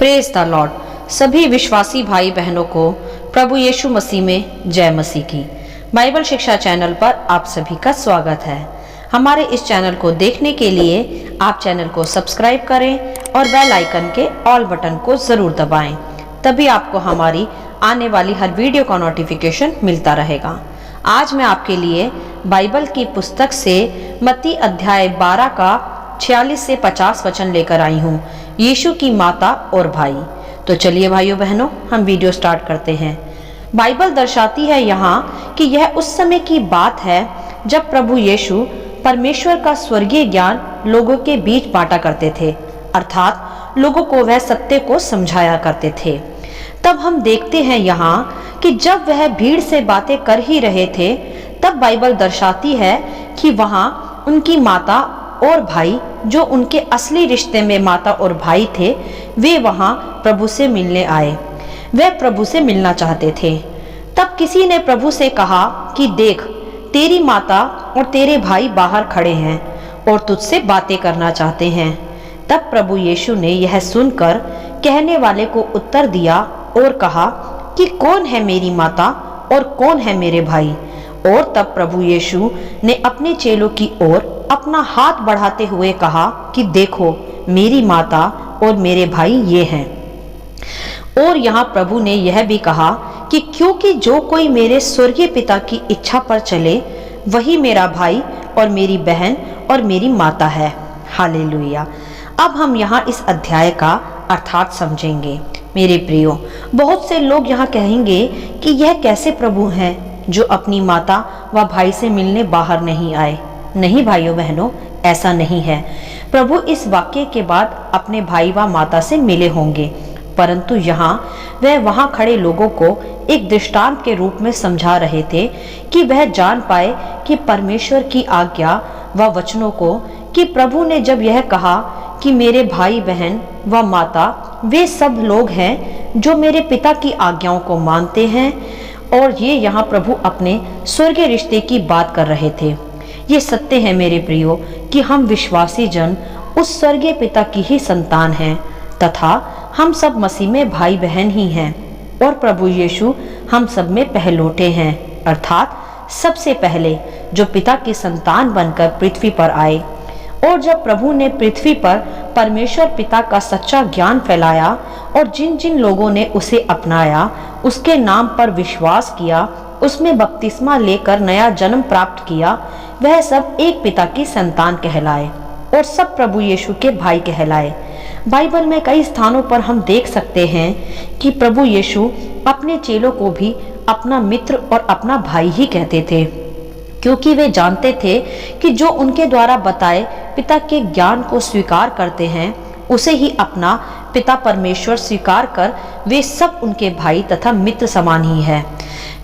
Praise the Lord. सभी विश्वासी भाई बहनों को प्रभु यीशु मसीह में जय मसीह की। बाइबल शिक्षा चैनल पर आप सभी का स्वागत है। हमारे इस चैनल को देखने के लिए आप चैनल को सब्सक्राइब करें और बेल आइकन के ऑल बटन को जरूर दबाएं, तभी आपको हमारी आने वाली हर वीडियो का नोटिफिकेशन मिलता रहेगा। आज मैं आपके लिए बाइबल की पुस्तक से मत्ती अध्याय 12 का 46 से 50 वचन लेकर आई हूँ, यीशु की माता और भाई। तो चलिए भाइयों बहनों, हम वीडियो स्टार्ट करते हैं। बाइबल दर्शाती है यहाँ कि यह उस समय की बात है जब प्रभु यीशु परमेश्वर का स्वर्गीय ज्ञान लोगों के बीच बांटा करते थे, अर्थात लोगों को वह सत्य को समझाया करते थे। तब हम देखते हैं यहाँ कि जब वह भीड़ से बातें कर ही रहे थे, तब बाइबल दर्शाती है कि वहाँ उनकी माता और भाई, जो उनके असली रिश्ते में माता और भाई थे, वे वहाँ प्रभु से मिलने आए। वे प्रभु से मिलना चाहते थे। तब किसी ने प्रभु से कहा कि देख, तेरी माता और तेरे भाई बाहर खड़े हैं और तुझसे बातें करना चाहते हैं। तब प्रभु यीशु ने यह सुनकर कहने वाले को उत्तर दिया और कहा कि कौन है मेरी माता और कौन है मेरे भाई। और तब प्रभु यीशु ने अपने चेलों की ओर अपना हाथ बढ़ाते हुए कहा कि देखो, मेरी माता और मेरे भाई ये हैं। और यहाँ प्रभु ने यह भी कहा कि क्योंकि जो कोई मेरे स्वर्गीय पिता की इच्छा पर चले, वही मेरा भाई और मेरी बहन और मेरी माता है। हालेलुया। अब हम यहाँ इस अध्याय का अर्थात समझेंगे। मेरे प्रियो, बहुत से लोग यहाँ कहेंगे कि यह कैसे प्रभु हैं जो अपनी माता व भाई से मिलने बाहर नहीं आए। नहीं भाइयों बहनों, ऐसा नहीं है। प्रभु इस वाक्य के बाद अपने भाई व माता से मिले होंगे, परंतु यहाँ वह वहाँ खड़े लोगों को एक दृष्टांत के रूप में समझा रहे थे कि वह जान पाए कि परमेश्वर की आज्ञा व वचनों को, कि प्रभु ने जब यह कहा कि मेरे भाई बहन व माता वे सब लोग हैं जो मेरे पिता की आज्ञाओं को मानते हैं। और ये यहाँ प्रभु अपने स्वर्गीय रिश्ते की बात कर रहे थे। ये सत्य है मेरे प्रियो कि हम विश्वासी जन उस स्वर्गीय पिता की ही संतान हैं, तथा हम सब मसीह में भाई बहन ही हैं। और प्रभु यीशु हम सब में पहलोटे हैं, अर्थात सबसे पहले जो पिता की संतान बनकर पृथ्वी पर आए। और जब प्रभु ने पृथ्वी पर परमेश्वर पिता का सच्चा ज्ञान फैलाया और जिन जिन लोगों ने उसे अपनाया, उसके नाम पर विश्वास किया, उसमें बपतिस्मा लेकर नया जन्म प्राप्त किया, वह सब एक पिता की संतान कहलाए और सब प्रभु यीशु के भाई कहलाए। बाइबल में कई स्थानों पर हम देख सकते हैं कि प्रभु यीशु अपने चेलों को भी अपना मित्र और अपना भाई ही कहते थे, क्योंकि वे जानते थे कि जो उनके द्वारा बताए पिता के ज्ञान को स्वीकार करते हैं, उसे ही अपना पिता परमेश्वर स्वीकार कर वे सब उनके भाई तथा मित्र समान ही है।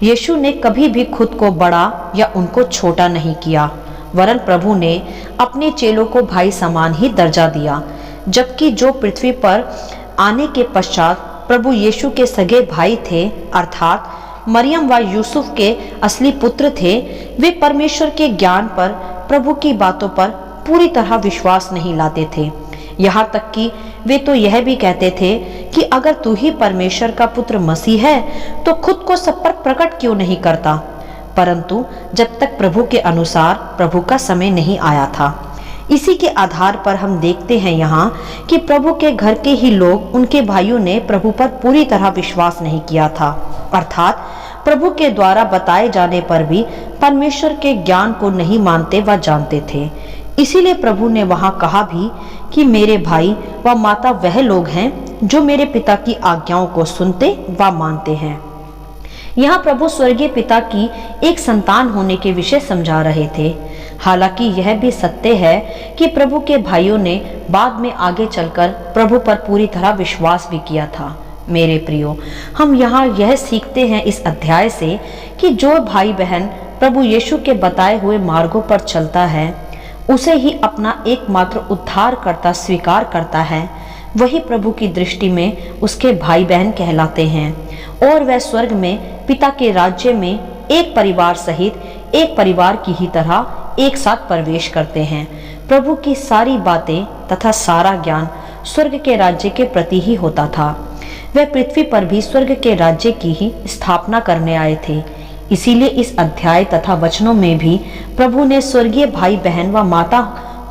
यीशु ने कभी भी खुद को बड़ा या उनको छोटा नहीं किया, वरन प्रभु ने अपने चेलों को भाई समान ही दर्जा दिया। जबकि जो पृथ्वी पर आने के पश्चात प्रभु यीशु के सगे भाई थे, अर्थात मरियम व यूसुफ के असली पुत्र थे, वे परमेश्वर के ज्ञान पर, प्रभु की बातों पर पूरी तरह विश्वास नहीं लाते थे। यहाँ तक कि वे तो यह भी कहते थे कि अगर तू ही परमेश्वर का पुत्र मसीह है तो खुद को सब पर प्रकट क्यों नहीं करता। परंतु जब तक प्रभु के अनुसार प्रभु का समय नहीं आया था। इसी के आधार पर हम देखते हैं यहाँ कि प्रभु के घर के ही लोग, उनके भाइयों ने प्रभु पर पूरी तरह विश्वास नहीं किया था, अर्थात प्रभु के द्वारा बताए जाने पर भी परमेश्वर के ज्ञान को नहीं मानते व जानते थे। इसीलिए प्रभु ने वहाँ कहा भी कि मेरे भाई व माता वह लोग हैं जो मेरे पिता की आज्ञाओं को सुनते व मानते हैं। यहाँ प्रभु स्वर्गीय पिता की एक संतान होने के विषय समझा रहे थे। हालांकि यह भी सत्य है कि प्रभु के भाइयों ने बाद में आगे चलकर प्रभु पर पूरी तरह विश्वास भी किया था। मेरे प्रियो, हम यहाँ यह सीखते हैं इस अध्याय से कि जो भाई बहन प्रभु यीशु के बताए हुए मार्गों पर चलता है, उसे ही अपना एकमात्र उद्धारकर्ता स्वीकार करता है, वही प्रभु की दृष्टि में उसके भाई बहन कहलाते हैं। और वह स्वर्ग में पिता के राज्य में एक परिवार सहित एक परिवार की ही तरह एक साथ प्रवेश करते हैं। प्रभु की सारी बातें तथा सारा ज्ञान स्वर्ग के राज्य के प्रति ही होता था। वह पृथ्वी पर भी स्वर्ग के राज्य की ही स्थापना करने आए थे। इसीलिए इस अध्याय तथा वचनों में भी प्रभु ने स्वर्गीय भाई बहन व माता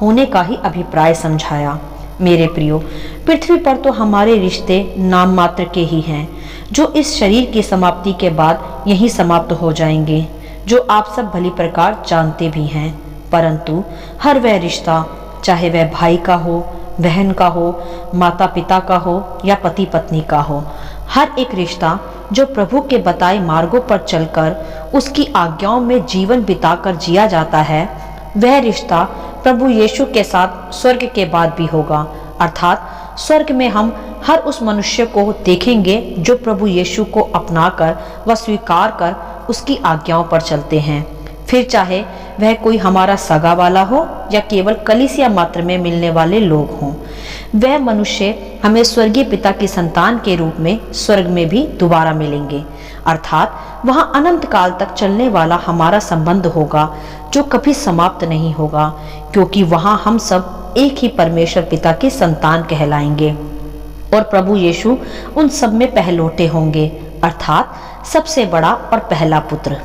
होने का ही अभिप्राय समझाया। मेरे प्रियो, पृथ्वी पर तो हमारे रिश्ते नाम मात्र के ही हैं, जो इस शरीर की समाप्ति के बाद यहीं समाप्त हो जाएंगे, जो आप सब भली प्रकार जानते भी हैं। परंतु हर वह रिश्ता, चाहे वह भाई का हो, बहन का हो, माता पिता का हो या पति पत्नी का हो, हर एक रिश्ता जो प्रभु के बताए मार्गों पर चलकर उसकी आज्ञाओं में जीवन बिताकर जिया जाता है, वह रिश्ता प्रभु यीशु के साथ स्वर्ग के बाद भी होगा। अर्थात स्वर्ग में हम हर उस मनुष्य को देखेंगे जो प्रभु यीशु को अपनाकर व स्वीकार कर उसकी आज्ञाओं पर चलते हैं। फिर चाहे वह कोई हमारा सगा वाला हो या केवल कलीसिया मात्र में मिलने वाले लोग हों, वह मनुष्य हमें स्वर्गीय पिता की संतान के रूप में स्वर्ग में भी दोबारा मिलेंगे। अर्थात वहां अनंत काल तक चलने वाला हमारा संबंध होगा, जो कभी समाप्त नहीं होगा, क्योंकि वहां हम सब एक ही परमेश्वर पिता की संतान कहलाएंगे और प्रभु यीशु उन सब में पहलोटे होंगे, अर्थात सबसे बड़ा और पहला पुत्र।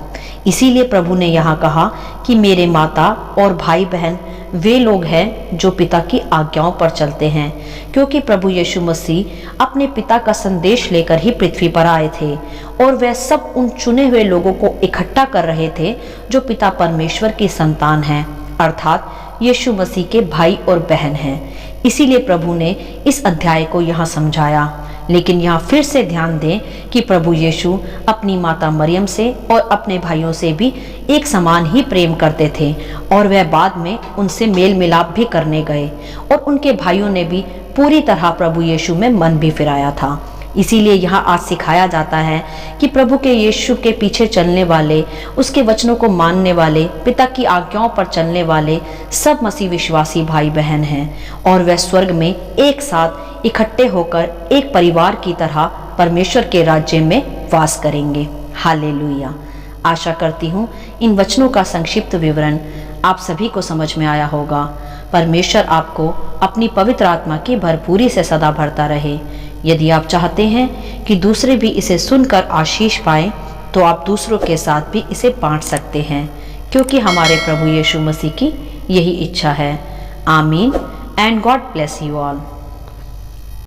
इसीलिए प्रभु ने यहाँ कहा कि मेरे माता और भाई बहन वे लोग हैं जो पिता की आज्ञाओं पर चलते हैं, क्योंकि प्रभु यीशु मसीह अपने पिता का संदेश लेकर ही पृथ्वी पर आए थे और वह सब उन चुने हुए लोगों को इकट्ठा कर रहे थे जो पिता परमेश्वर की संतान हैं, अर्थात यीशु मसीह के भाई और बहन हैं। इसीलिए प्रभु ने इस अध्याय को यहाँ समझाया। लेकिन यहाँ फिर से ध्यान दें कि प्रभु यीशु अपनी माता मरियम से और अपने भाइयों से भी एक समान ही प्रेम करते थे और वह बाद में उनसे मेल मिलाप भी करने गए और उनके भाइयों ने भी पूरी तरह प्रभु यीशु में मन भी फिराया था। इसीलिए यहाँ आज सिखाया जाता है कि प्रभु के यीशु के पीछे चलने वाले, उसके वचनों को मानने वाले, पिता की आज्ञाओं पर चलने वाले सब मसीह विश्वासी भाई बहन हैं और वह स्वर्ग में एक साथ इकट्ठे होकर एक परिवार की तरह परमेश्वर के राज्य में वास करेंगे। हालेलुया। आशा करती हूँ इन वचनों का संक्षिप्त विवरण आप सभी को समझ में आया होगा। परमेश्वर आपको अपनी पवित्र आत्मा की भरपूरी से सदा भरता रहे। यदि आप चाहते हैं कि दूसरे भी इसे सुनकर आशीष पाएं, तो आप दूसरों के साथ भी इसे बांट सकते हैं, क्योंकि हमारे प्रभु यीशु मसीह की यही इच्छा है। आमीन and God bless you all.